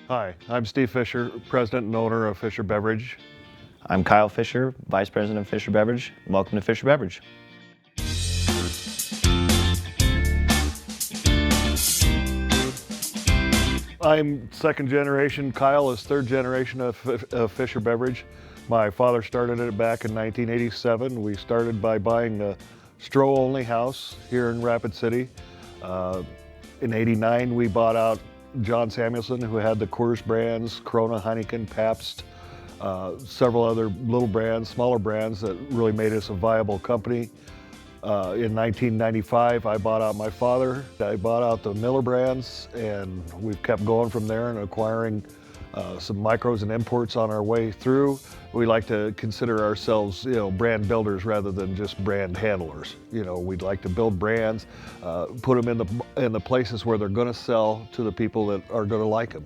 Hi, I'm Steve Fisher, President and owner of Fisher Beverage. I'm Kyle Fisher, Vice President of Fisher Beverage. Welcome to Fisher Beverage. I'm second generation. Kyle is third generation of Fisher Beverage. My father started it back in 1987. We started by buying a Stroh-only house here in Rapid City. In '89, we bought out John Samuelson, who had the Coors brands, Corona, Heineken, Pabst, several other little brands, smaller brands that really made us a viable company. In 1995, I bought out my father. I bought out the Miller brands, and we've kept going from there and acquiring some micros and imports on our way through. We like to consider ourselves, brand builders rather than just brand handlers. We'd like to build brands, put them in the places where they're going to sell to the people that are going to like them,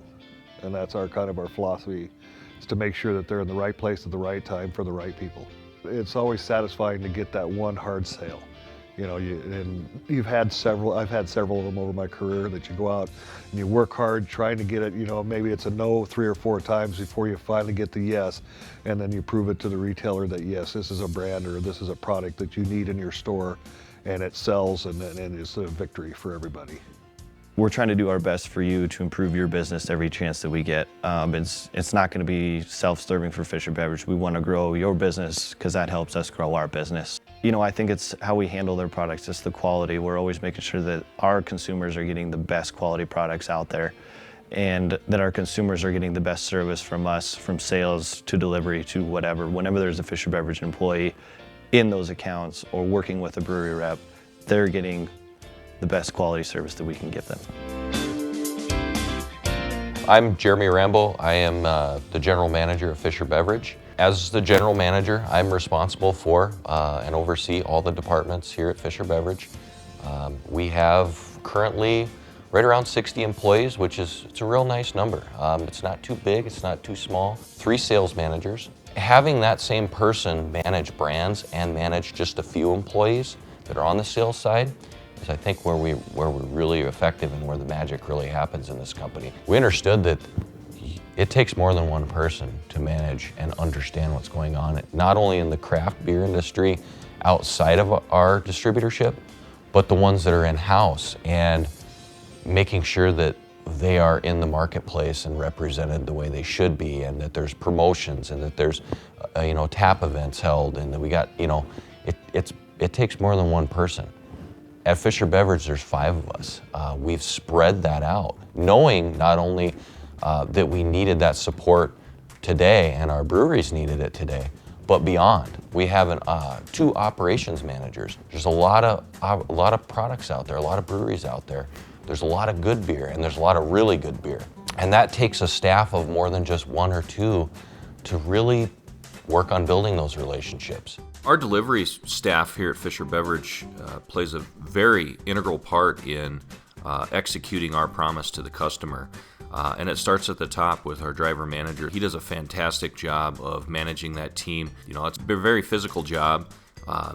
and that's our philosophy, is to make sure that they're in the right place at the right time for the right people. It's always satisfying to get that one hard sale. I've had several of them over my career, that you go out and you work hard trying to get it, maybe it's a no 3 or 4 times before you finally get the yes, and then you prove it to the retailer that yes, this is a brand or this is a product that you need in your store, and it sells, and it's a victory for everybody. We're trying to do our best for you to improve your business every chance that we get. It's not going to be self-serving for Fisher Beverage. We want to grow your business because that helps us grow our business. I think it's how we handle their products. It's the quality. We're always making sure that our consumers are getting the best quality products out there, and that our consumers are getting the best service from us, from sales to delivery to whatever. Whenever there's a Fisher Beverage employee in those accounts or working with a brewery rep, they're getting the best quality service that we can give them. I'm Jeremy Rambo. I am the general manager of Fisher Beverage. As the general manager, I'm responsible for and oversee all the departments here at Fisher Beverage. We have currently right around 60 employees, it's a real nice number. It's not too big, it's not too small. 3 sales managers. Having that same person manage brands and manage just a few employees that are on the sales side is, I think, where we're really effective and where the magic really happens in this company. We understood that it takes more than one person to manage and understand what's going on, not only in the craft beer industry outside of our distributorship, but the ones that are in-house, and making sure that they are in the marketplace and represented the way they should be, and that there's promotions, and that there's tap events held, and that we got, it takes more than one person. At Fisher Beverage, there's 5 of us. We've spread that out, knowing not only that we needed that support today and our breweries needed it today, but beyond. We have 2 operations managers. There's a lot of products out there, a lot of breweries out there. There's a lot of good beer, and there's a lot of really good beer. And that takes a staff of more than just 1 or 2 to really work on building those relationships. Our delivery staff here at Fisher Beverage plays a very integral part in executing our promise to the customer. And it starts at the top with our driver manager. He does a fantastic job of managing that team. It's a very physical job,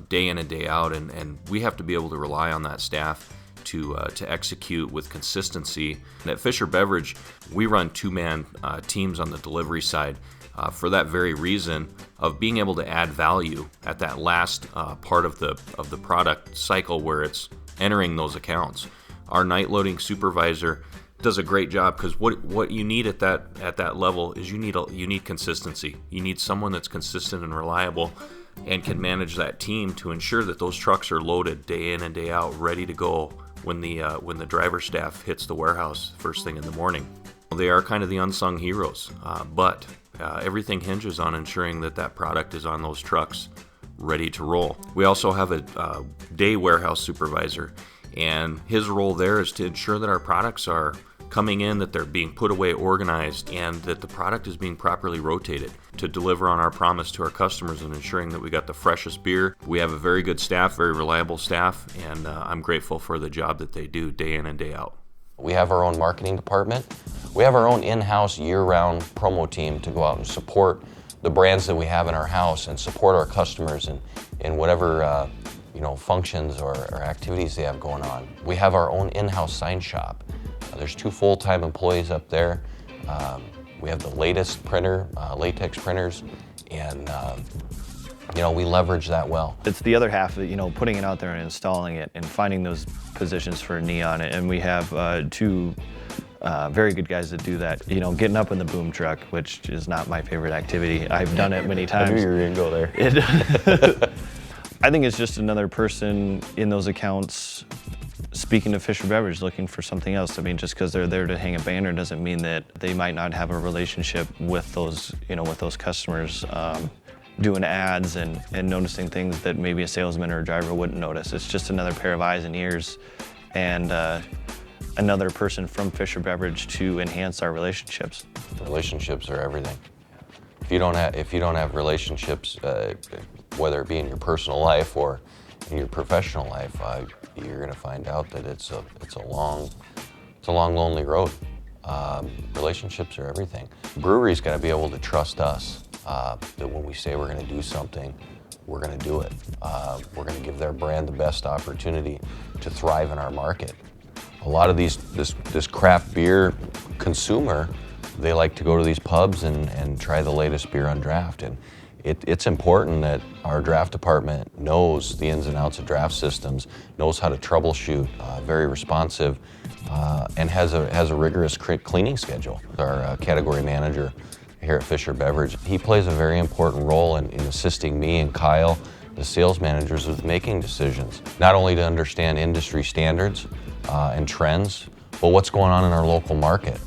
day in and day out, and we have to be able to rely on that staff to execute with consistency. And at Fisher Beverage, we run 2-man teams on the delivery side. For that very reason of being able to add value at that last part of the product cycle where it's entering those accounts. Our night loading supervisor does a great job, because what you need at that level is you need consistency. You need someone that's consistent and reliable and can manage that team to ensure that those trucks are loaded day in and day out, ready to go when the driver staff hits the warehouse first thing in the morning. They are kind of the unsung heroes, but everything hinges on ensuring that product is on those trucks ready to roll. We also have a day warehouse supervisor, and his role there is to ensure that our products are coming in, that they're being put away organized, and that the product is being properly rotated to deliver on our promise to our customers and ensuring that we got the freshest beer. We have a very good staff, very reliable staff, and I'm grateful for the job that they do day in and day out. We have our own marketing department. We have our own in-house year-round promo team to go out and support the brands that we have in our house and support our customers in whatever functions or activities they have going on. We have our own in-house sign shop. There's 2 full-time employees up there We have the latest printer, latex printers, and you know, we leverage that well. It's the other half of it, you know, putting it out there and installing it and finding those positions for neon. And we have two very good guys that do that. You know, getting up in the boom truck, which is not my favorite activity. I've done it many times. I knew you were gonna go there. I think it's just another person in those accounts speaking to Fisher Beverage, looking for something else. I mean, just because they're there to hang a banner doesn't mean that they might not have a relationship with those, you know, with those customers. Doing ads and noticing things that maybe a salesman or a driver wouldn't notice. It's just another pair of eyes and ears and another person from Fisher Beverage to enhance our relationships. Relationships are everything. If you don't have relationships, whether it be in your personal life or in your professional life, you're going to find out that it's a long, lonely road. Relationships are everything. Brewery's got to be able to trust us. That when we say we're going to do something, we're going to do it. We're going to give their brand the best opportunity to thrive in our market. A lot of this craft beer consumer, they like to go to these pubs and try the latest beer on draft. And it's important that our draft department knows the ins and outs of draft systems, knows how to troubleshoot, very responsive, and has a rigorous cleaning schedule. Our category manager here at Fisher Beverage, he plays a very important role in assisting me and Kyle, the sales managers, with making decisions. Not only to understand industry standards and trends, but what's going on in our local market.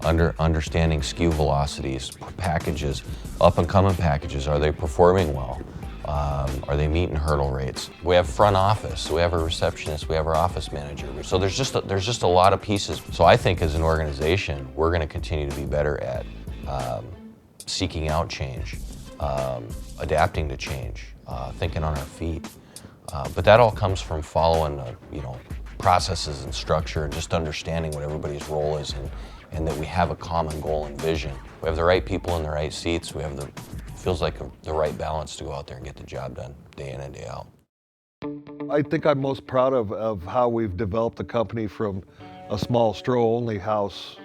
Understanding SKU velocities, packages, up-and-coming packages, are they performing well? Are they meeting hurdle rates? We have front office, we have a receptionist, we have our office manager. So there's just a lot of pieces. So I think as an organization, we're going to continue to be better at seeking out change, adapting to change, thinking on our feet. But that all comes from following, processes and structure and just understanding what everybody's role is and that we have a common goal and vision. We have the right people in the right seats. We have feels like the right balance to go out there and get the job done day in and day out. I think I'm most proud of how we've developed the company from a small stroll-only house,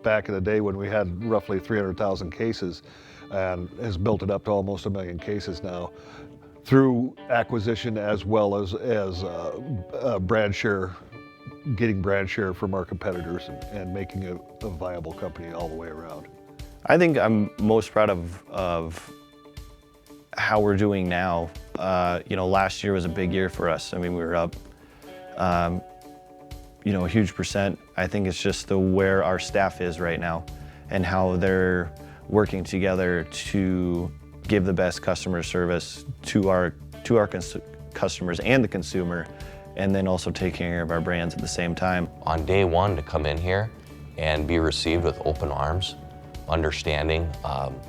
back in the day when we had roughly 300,000 cases, and has built it up to almost 1 million cases now through acquisition as well as brand share, getting brand share from our competitors and making a viable company all the way around. I think I'm most proud of how we're doing now. Last year was a big year for us. I mean, we were up a huge percent. I think it's just where our staff is right now and how they're working together to give the best customer service to our customers and the consumer, and then also take care of our brands at the same time. On day one, to come in here and be received with open arms, understanding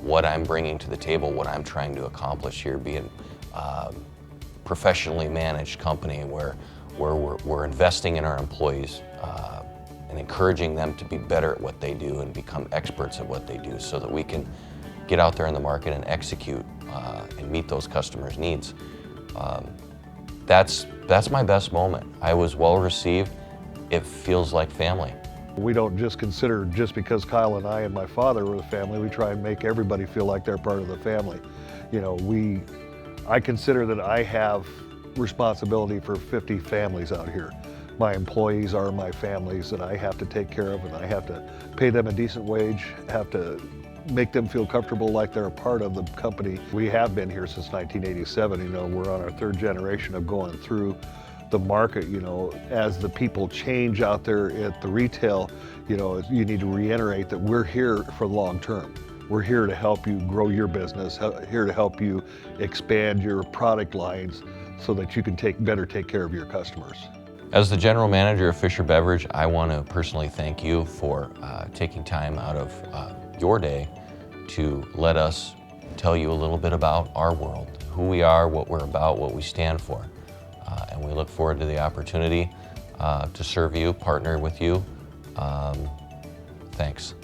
what I'm bringing to the table, what I'm trying to accomplish here, being professionally managed company where we're investing in our employees and encouraging them to be better at what they do and become experts at what they do so that we can get out there in the market and execute and meet those customers' needs. That's my best moment. I was well received. It feels like family. We don't just consider just because Kyle and I and my father were the family, we try and make everybody feel like they're part of the family. I consider that I have responsibility for 50 families out here. My employees are my families that I have to take care of, and I have to pay them a decent wage, have to make them feel comfortable like they're a part of the company. We have been here since 1987. We're on our 3rd generation of going through the market. As the people change out there at the retail, you need to reiterate that we're here for the long term. We're here to help you grow your business, here to help you expand your product lines so that you can better take care of your customers. As the general manager of Fisher Beverage, I want to personally thank you for taking time out of your day to let us tell you a little bit about our world, who we are, what we're about, what we stand for. And we look forward to the opportunity to serve you, partner with you. Thanks.